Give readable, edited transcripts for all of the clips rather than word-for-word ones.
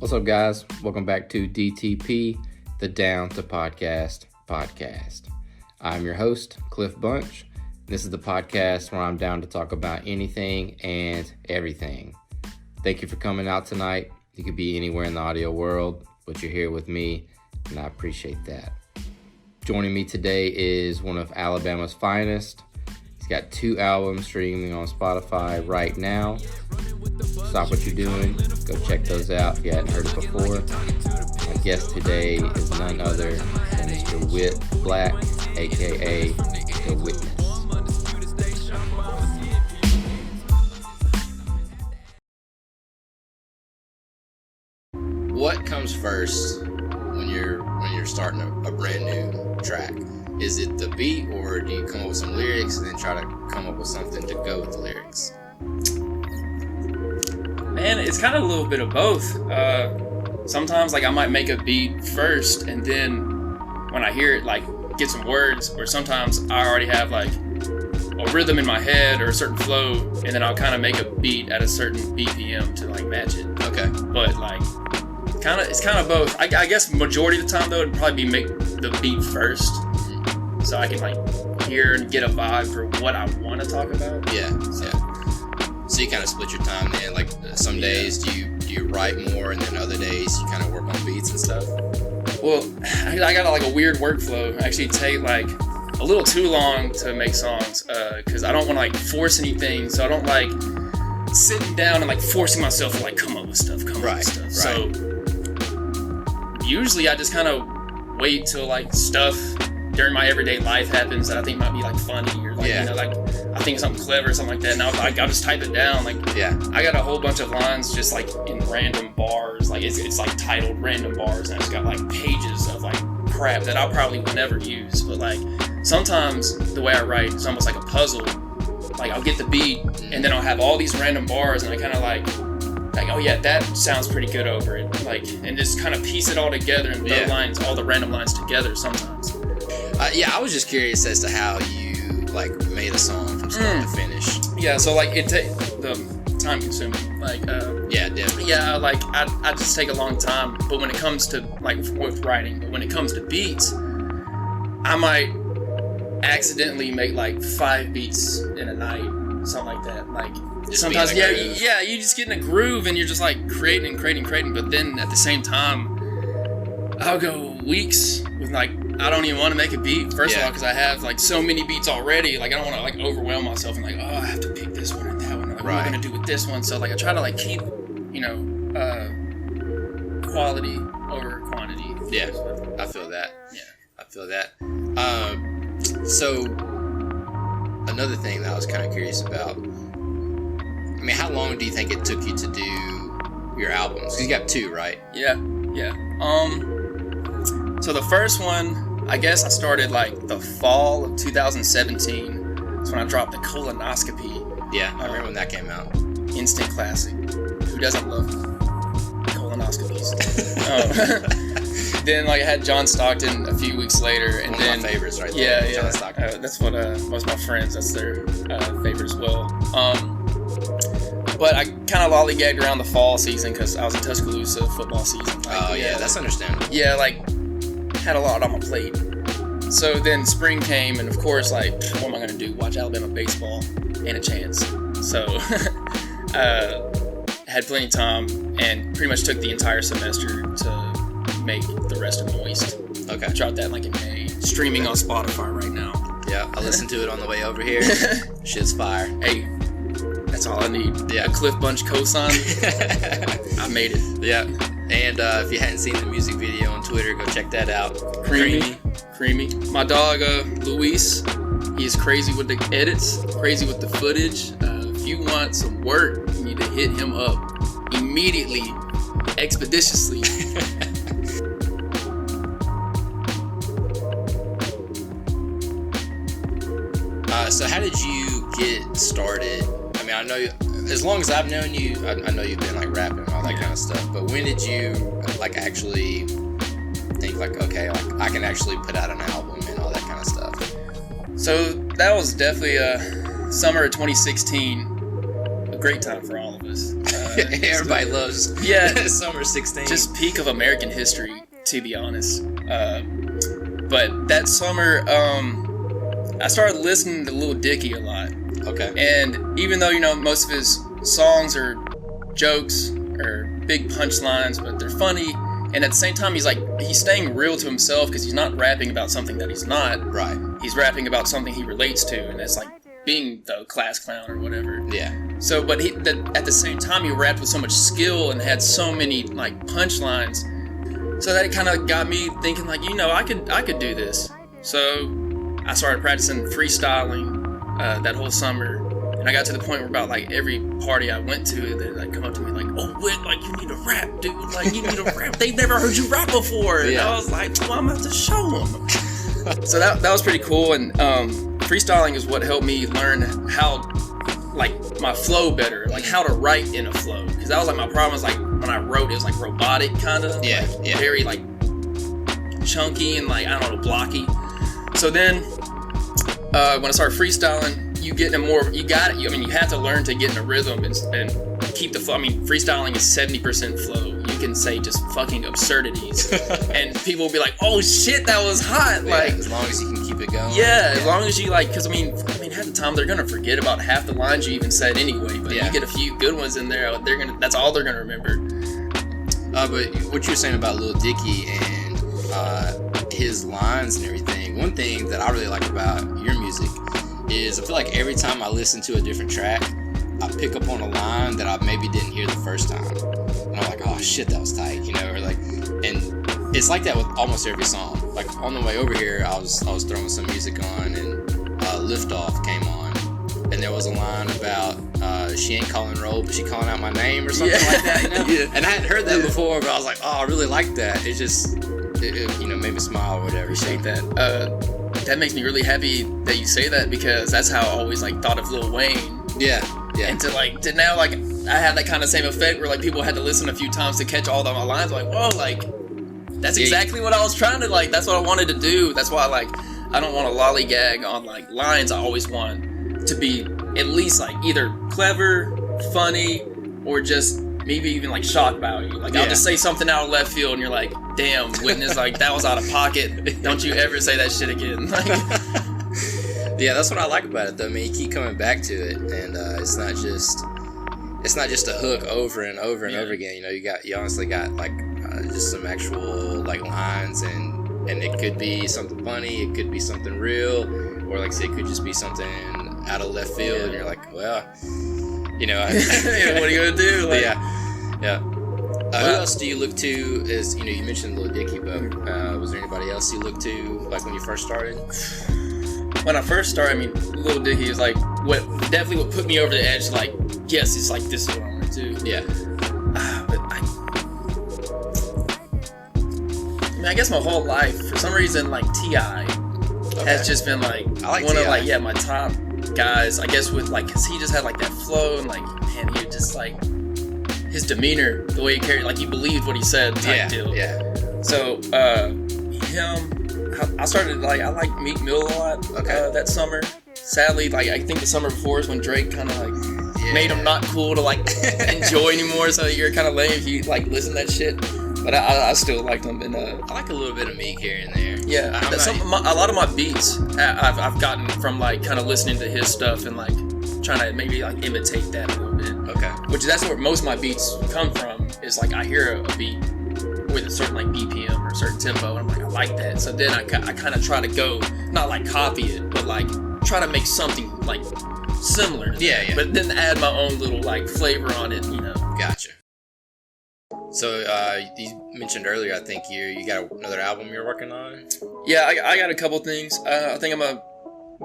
What's up, guys? Welcome back to DTP, the Down to Podcast. I'm your host, Cliff Bunch. This is the podcast where I'm down to talk about anything and everything. Thank you for coming out tonight. You could be anywhere in the audio world, but you're here with me, and I appreciate that. Joining me today is one of Alabama's finest. He's got 2 albums streaming on Spotify right now. Stop what you're doing. Go check those out if you hadn't heard it before. My guest today is none other than Mr. Whit Black, a.k.a. The Wittness. What comes first when you're starting a brand new track? Is it the beat, or do you come up with some lyrics and then try to come up with something to go with the lyrics? Man, it's kind of a little bit of both. Sometimes, I might make a beat first, and then when I hear it, get some words. Or sometimes I already have, a rhythm in my head or a certain flow, and then I'll kind of make a beat at a certain BPM to, match it. Okay. But, it's kind of both. I guess majority of the time, though, it'd probably be make the beat first. So I can, hear and get a vibe for what I want to talk about. Yeah. So you kind of split your time then, some days do you write more, and then other days you kind of work on beats and stuff? Well, I got a weird workflow. I actually take a little too long to make songs because I don't want to force anything, so I don't sitting down and forcing myself to come up with stuff, Right. So usually I just kind of wait till stuff during my everyday life happens that I think might be funny, or I think something clever or something like that, and I'll just type it down. I got a whole bunch of lines just in random bars, it's titled random bars, and I just got pages of crap that I probably would never use. But sometimes the way I write is almost like a puzzle. I'll get the beat, and then I'll have all these random bars, and I kind of oh yeah, that sounds pretty good over it, and just kind of piece it all together and throw lines, all the random lines together sometimes. I was just curious as to how you made a song from start to finish. Yeah, so it takes the time consuming. Definitely. Yeah, I just take a long time. But when it comes to with writing, but when it comes to beats, I might accidentally make 5 beats in a night, something like that. Sometimes, you just get in a groove and you're just creating. But then at the same time, I'll go weeks with I don't even want to make a beat, first of all, because I have so many beats already. I don't want to overwhelm myself and I have to pick this one and that one. What am I going to do with this one? So I try to keep, quality over quantity. Yeah, I feel that. So another thing that I was kind of curious about, how long do you think it took you to do your albums? 'Cause you got 2, right? Yeah. So the first one, I guess I started the fall of 2017. That's when I dropped the Colonoscopy. Yeah, I remember when that came out. Instant classic. Who doesn't love colonoscopies? Then I had John Stockton a few weeks later, and one of my favorites right there. Yeah. John Stockton. That's what most of my friends, that's their favorite as well. But I kind of lollygagged around the fall season because I was in Tuscaloosa football season. That's understandable. Yeah, had a lot on my plate. So then spring came, and of course, what am I going to do? Watch Alabama baseball and a chance. So had plenty of time and pretty much took the entire semester to make the rest of Moist. Okay. I dropped that in May. Streaming on Spotify right now. Yeah, I listened to it on the way over here. Shit's fire. Hey, that's all I need. Yeah. A Cliff Bunch cosign. I made it. Yeah. And if you hadn't seen the music video on Twitter, go check that out. Creamy. My dog, Luis, he is crazy with the edits, crazy with the footage. If you want some work, you need to hit him up immediately, expeditiously. So how did you get started? I know as long as I've known you, I know you've been rapping and all that kind of stuff. But when did you actually think okay, I can actually put out an album and all that kind of stuff? So that was definitely summer of 2016. a great time for all of us. Everybody loves Summer 16. Just peak of American history, to be honest. But that summer, I started listening to Lil Dicky a lot. Okay. And even though, most of his songs are jokes or big punchlines, but they're funny, and at the same time, he's staying real to himself because he's not rapping about something that he's not. Right. He's rapping about something he relates to, and that's like being the class clown or whatever. Yeah. So, but at the same time, he rapped with so much skill and had so many like punchlines. So that kind of got me thinking, like, I could do this. So I started practicing freestyling that whole summer. And I got to the point where about like every party I went to, they'd like come up to me like, "Oh, Whit, like you need to rap, dude. Like you need to rap. They've never heard you rap before." And I was like, "Well, I'm about to show them." So that was pretty cool. And freestyling is what helped me learn how, like, my flow better, like how to write in a flow. Because that was like my problem. Was like when I wrote, it was like robotic kind of, very like chunky and like I don't know, blocky. So then when I started freestyling, you get in more, you have to learn to get in a rhythm and keep the flow. I mean, freestyling is 70% flow. You can say just fucking absurdities and people will be like, "Oh shit, that was hot." Yeah, like, as long as you can keep it going. Yeah, as long as you like, because I mean half the time they're gonna forget about half the lines you even said anyway, but you get a few good ones in there, that's all they're gonna remember. But what you were saying about Lil Dicky and his lines and everything, one thing that I really like about your music is I feel like every time I listen to a different track, I pick up on a line that I maybe didn't hear the first time. And I'm like, "Oh shit, that was tight," or like, and it's like that with almost every song. Like on the way over here, I was throwing some music on and Lift Off came on. And there was a line about she ain't calling roll, but she calling out my name or something like that, Yeah. And I hadn't heard that before, but I was like, "Oh, I really like that." It just, it made me smile or whatever. Appreciate that. That makes me really happy that you say that because that's how I always like thought of Lil Wayne. Yeah. And to now like I have that kind of same effect where like people had to listen a few times to catch all of my lines. Like, whoa, like that's exactly what I was trying to like. That's what I wanted to do. That's why like I don't want to lollygag on like lines. I always want to be at least like either clever, funny, or just maybe even like shock value. Like I'll just say something out of left field and you're like, "Damn, Wittness, like that was out of pocket. Don't you ever say that shit again." Like, yeah, that's what I like about it though. I mean, you keep coming back to it, and it's not just a hook over and over and over again. You honestly got like just some actual like lines, and it could be something funny, it could be something real, or like I say, it could just be something out of left field, and you're like, well, what are you gonna do? Like, yeah. Who else do you look to? As you mentioned Lil Dicky, but was there anybody else you looked to like when you first started? When I first started, I mean, Lil Dicky is like what put me over the edge. Like, yes, it's like this is what I want to do. Yeah. But I guess my whole life, for some reason, like T.I. has just been like one of like my top guys. I guess with like, cause he just had like that flow and like, man, he just like his demeanor, the way he carried, like he believed what he said type deal. Yeah. So him. I started I like Meek Mill a lot that summer. Sadly, like I think the summer before is when Drake kind of like made him not cool to like enjoy anymore. So you're kind of lame if you like listen to that shit. But I still liked him. And I like a little bit of Meek here and there. Yeah, a lot of my beats I've gotten from like kind of listening to his stuff and like trying to maybe like imitate that a little bit. Okay. Which that's where most of my beats come from. Is like I hear a beat with a certain like BPM or a certain tempo, and I'm like, I like that. So then I kind of try to go, not like copy it, but like try to make something like similar to that. But then add my own little like flavor on it, Gotcha. So you mentioned earlier, I think you got another album you're working on? Yeah, I got a couple things. I think I'm gonna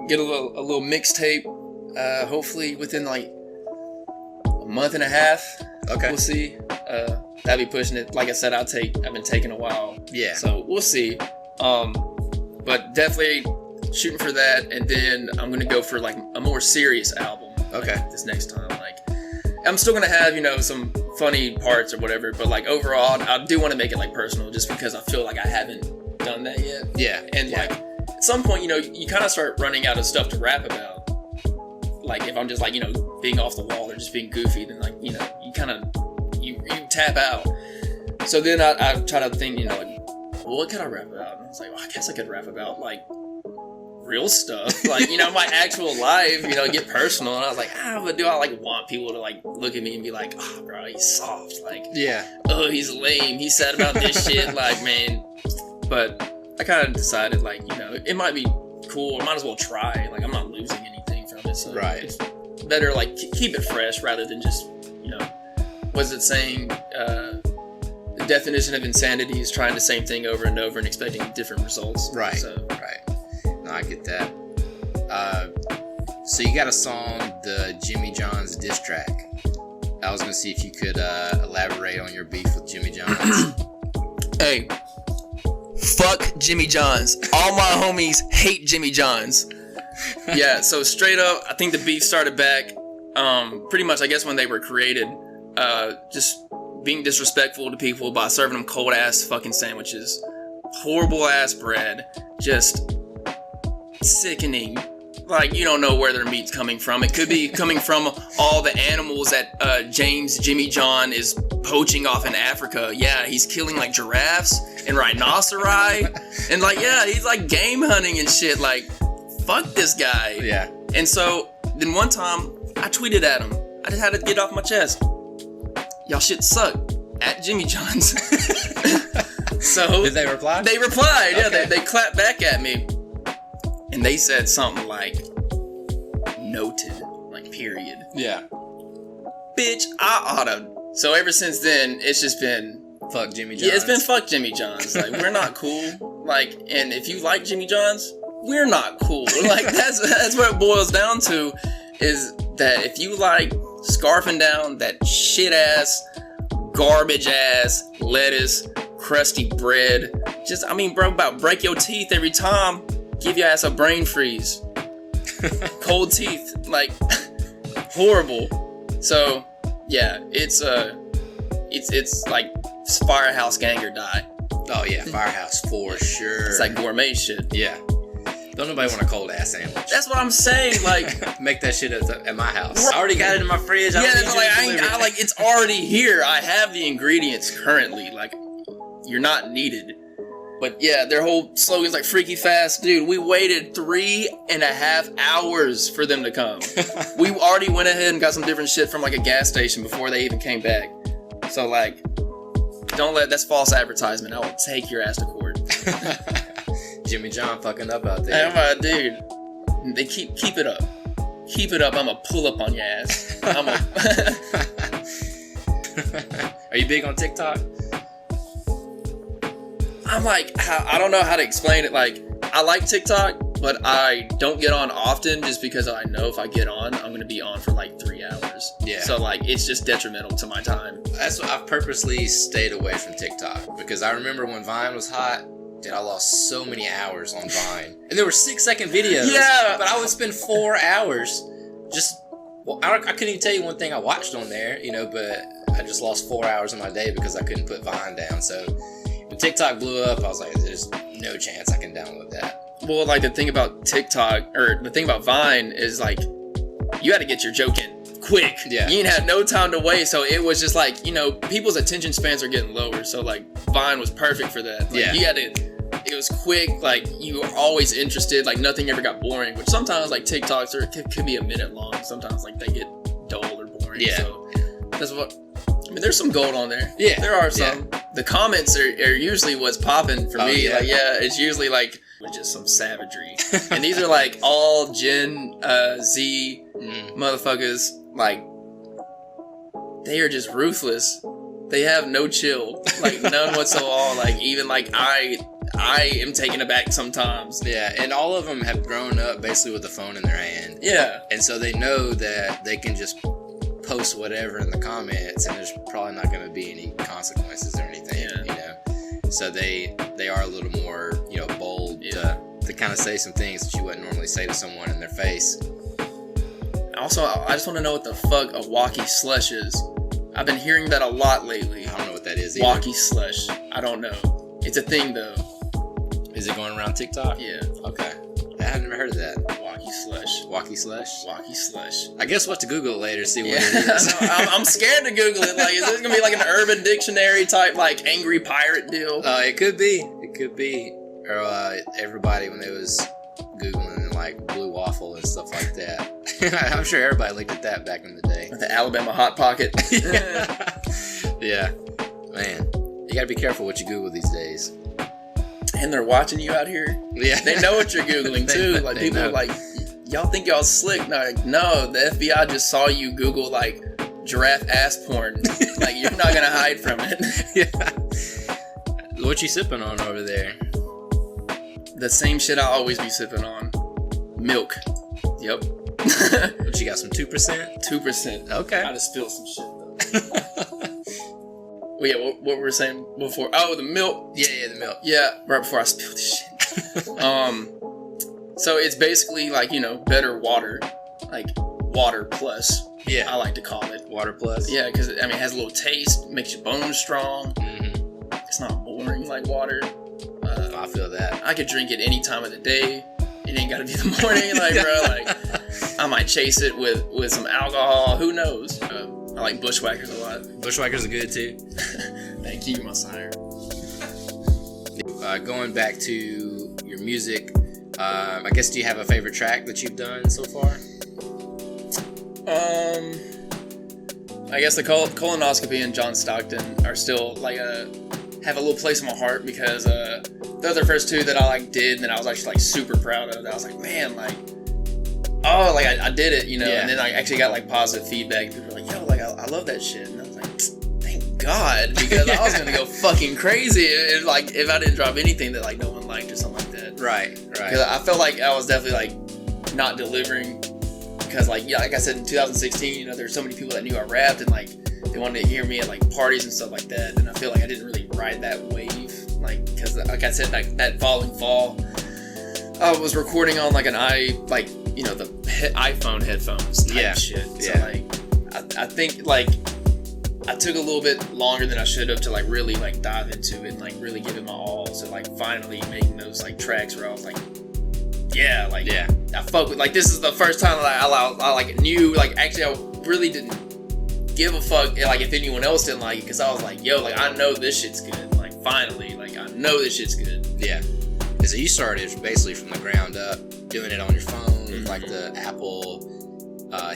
get a little mixtape, hopefully within like a month and a half. Okay. We'll see. That'd be pushing it. Like I said, I've been taking a while. Yeah. So we'll see. But definitely shooting for that, and then I'm gonna go for like a more serious album. Okay. Like, this next time, like I'm still gonna have some funny parts or whatever, but like overall, I do want to make it like personal, just because I feel like I haven't done that yet. Yeah. And like at some point, you kind of start running out of stuff to rap about. like if I'm just like, you know, being off the wall or just being goofy, then like, you know, you kind of you tap out. So then I try to think, you know, like, well, what could I rap about? And I was like, well, I guess I could rap about like real stuff, like, you know, my actual life, you know, get personal. And I was like, but do I like want people to like look at me and be like, oh bro, he's soft, like, oh, he's lame, he's sad about this shit, like, man. But I kind of decided, like, you know, it might be cool, I might as well try, like, I'm not losing anything from it, so it's better like keep it fresh rather than just, you know, what's it saying, the definition of insanity is trying the same thing over and over and expecting different results. No, I get that. So you got a song, the Jimmy John's diss track. I was gonna see if you could elaborate on your beef with Jimmy John's. Hey, fuck Jimmy John's. All my homies hate Jimmy John's. Yeah, so straight up, I think the beef started back, pretty much, I guess, when they were created. Just being disrespectful to people by serving them cold ass fucking sandwiches, horrible ass bread, just sickening. Like, you don't know where their meat's coming from. It could be coming from all the animals that Jimmy John is poaching off in Africa. Yeah, he's killing like giraffes and rhinoceri, and like, yeah, he's like game hunting and shit. Like, fuck this guy. Yeah. And so then one time I tweeted at him. I just had to get off my chest. Y'all shit suck. At Jimmy John's. So did they reply? They replied. Okay. Yeah, they clapped back at me. And they said something like, noted, like, period. Yeah. Bitch, I oughta. So ever since then, it's just been fuck Jimmy John's. Yeah, it's been fuck Jimmy John's. Like, we're not cool. Like, and if you like Jimmy John's, we're not cool. Like, that's what it boils down to, is that if you like scarfing down that shit ass, garbage ass lettuce, crusty bread, just, I mean, bro, about break your teeth every time. Give your ass a brain freeze. Cold teeth. Like, horrible. So, yeah, it's like Firehouse Gang or Die. Oh, yeah, Firehouse for sure. It's like gourmet shit. Yeah. Don't nobody want a cold ass sandwich. That's what I'm saying. Like, make that shit at my house. I already got it in my fridge. I like, it's already here. I have the ingredients currently. Like, you're not needed. But yeah, their whole slogan's like freaky fast. Dude, we waited 3.5 hours for them to come. We already went ahead and got some different shit from like a gas station before they even came back. So like, that's false advertisement. I will take your ass to court. Jimmy John fucking up out there. I'm like, dude, they keep it up. Keep it up. I'm gonna pull up on your ass. Are you big on TikTok? I'm like, I don't know how to explain it. Like, I like TikTok, but I don't get on often just because I know if I get on, I'm going to be on for like 3 hours. Yeah. So, like, it's just detrimental to my time. That's why I've purposely stayed away from TikTok, because I remember when Vine was hot, dude, I lost so many hours on Vine. And there were 6-second videos. Yeah. But I would spend 4 hours just, well, I couldn't even tell you one thing I watched on there, you know, but I just lost 4 hours of my day because I couldn't put Vine down. So when TikTok blew up, I was like, there's no chance I can download that. Well, like, the thing about TikTok, or the thing about Vine is, like, you got to get your joke in quick. Yeah. You ain't had no time to waste, so it was just like, you know, people's attention spans are getting lower, so, like, Vine was perfect for that. Like, yeah. You had to, it was quick, like, you were always interested, like, nothing ever got boring, which sometimes, like, TikToks could be a minute long. Sometimes, like, they get dull or boring. Yeah. So that's what, I mean, there's some gold on there. Yeah. There are some. Yeah. The comments are usually what's popping for me. Yeah. Like, yeah, it's usually, like, just some savagery. And these are, like, all Gen Z motherfuckers. Like, they are just ruthless. They have no chill. Like, none whatsoever. Like, even, like, I am taken aback sometimes. Yeah, and all of them have grown up basically with a phone in their hand. Yeah. And so they know that they can just post whatever in the comments and there's probably not going to be any consequences or anything, you know. So they are a little more, you know, bold to kind of say some things that you wouldn't normally say to someone in their face. Also, I just want to know what the fuck a walkie slush is. I've been hearing that a lot lately. I don't know what that is either. Walkie slush. I don't know. It's a thing, though. Is it going around TikTok? Yeah. Okay. I've never heard of that. Walkie slush. I guess we'll have to Google it later to see what it is. I'm scared to Google it. Like, is this gonna be like an Urban Dictionary type, like, angry pirate deal? It could be. Or everybody when they was Googling like blue waffle and stuff like that. I'm sure everybody looked at that back in the day. The Alabama Hot Pocket. Yeah. Man, you gotta be careful what you Google these days. And they're watching you out here. Yeah. They know what you're Googling too. Like, people are like, y'all think y'all slick. No, the FBI just saw you Google like giraffe ass porn. Like, you're not gonna hide from it. Yeah. What you sipping on over there? The same shit I always be sipping on. Milk. Yep. What you got, some 2%? 2%. Okay. I just spilled some shit though. Well, yeah, what were we saying before? Oh, the milk. Yeah, the milk. Yeah, right before I spilled this shit. So it's basically like, better water. Like, water plus. Yeah. I like to call it. Water plus? Yeah, because, it has a little taste, makes your bones strong. Mm-hmm. It's not boring like water. I feel that. I could drink it any time of the day. It ain't gotta be the morning. Like, bro, like, I might chase it with some alcohol. Who knows? I like Bushwhackers a lot. Bushwhackers are good too. Thank you, my sire. Going back to your music, I guess, do you have a favorite track that you've done so far? I guess the Colonoscopy and John Stockton are still like have a little place in my heart, because the other first two that I did and that I was actually super proud of, I was like, man, I did it, Yeah. And then I actually got positive feedback. People were like, yo, I love that shit. And I was like, thank God, because I was gonna go fucking crazy if I didn't drop anything that no one liked or something like that. Right. Because I felt like I was definitely not delivering, because like I said, in 2016, there's so many people that knew I rapped, and they wanted to hear me at parties and stuff like that, and I feel like I didn't really ride that wave, because like I said, that following fall, I was recording on the iPhone headphones type shit. So I think I took a little bit longer than I should have to really dive into it and really give it my all. So finally making those tracks where I was I fuck with, this is the first time that I knew, actually I really didn't give a fuck if anyone else didn't like it, because I was I know this shit's good. Finally, I know this shit's good. Yeah. So you started basically from the ground up, doing it on your phone with the Apple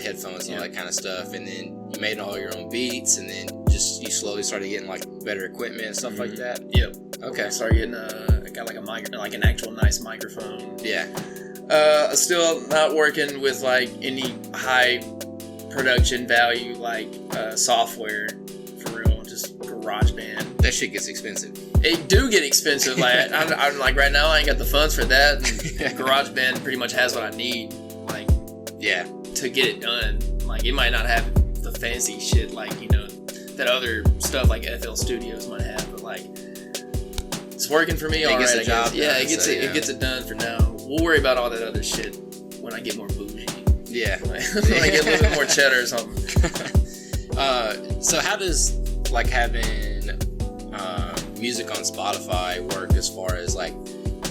headphones and all that kind of stuff, and then you made all your own beats, and then you slowly started getting better equipment and stuff like that. Yep. Okay. I started getting I got an actual nice microphone. Yeah. Still not working with any high production value software, for real. Just GarageBand. That shit gets expensive. It do get expensive. I'm right now I ain't got the funds for that. And GarageBand pretty much has what I need. To get it done. It might not have the fancy shit that other stuff FL Studios might have, but it's working for me. All right, job. Yeah, it gets it done for now. We'll worry about all that other shit when I get more bougie. Yeah. When I get a little bit more cheddar or something. So how does having music on Spotify work, as far as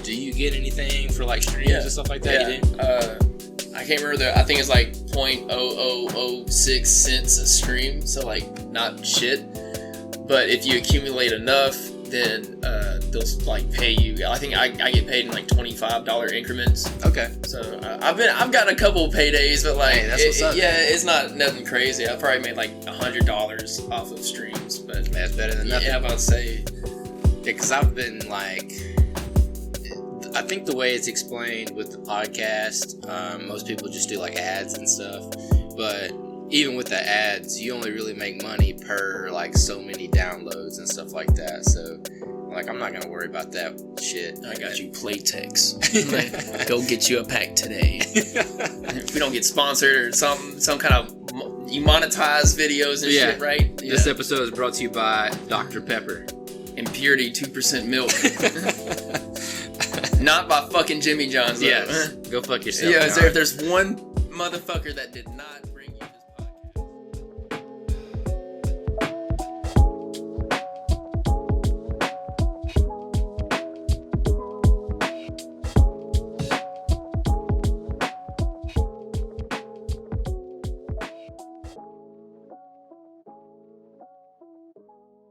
do you get anything for streams and stuff like that? Yeah. You do? I can't remember I think it's 0.0006 cents a stream, so not shit. But if you accumulate enough, then they'll pay you. I think I get paid in $25 increments. Okay. So I've gotten a couple paydays, but hey, that's what's up. It's not nothing crazy. I probably made $100 off of streams, but that's better than nothing. Yeah, I'm about to say. Yeah, because I've been I think the way it's explained with the podcast, most people just do ads and stuff, but even with the ads, you only really make money per so many downloads and stuff like that. So I'm not gonna worry about that shit. I got you Playtex. Go get you a pack today. If we don't get sponsored or some kind of you monetize videos and shit, right? Yeah. This episode is brought to you by Dr. Pepper. Impurity 2% milk. Not by fucking Jimmy John's. Yes. Go fuck yourself. Yeah, if there's one motherfucker that did not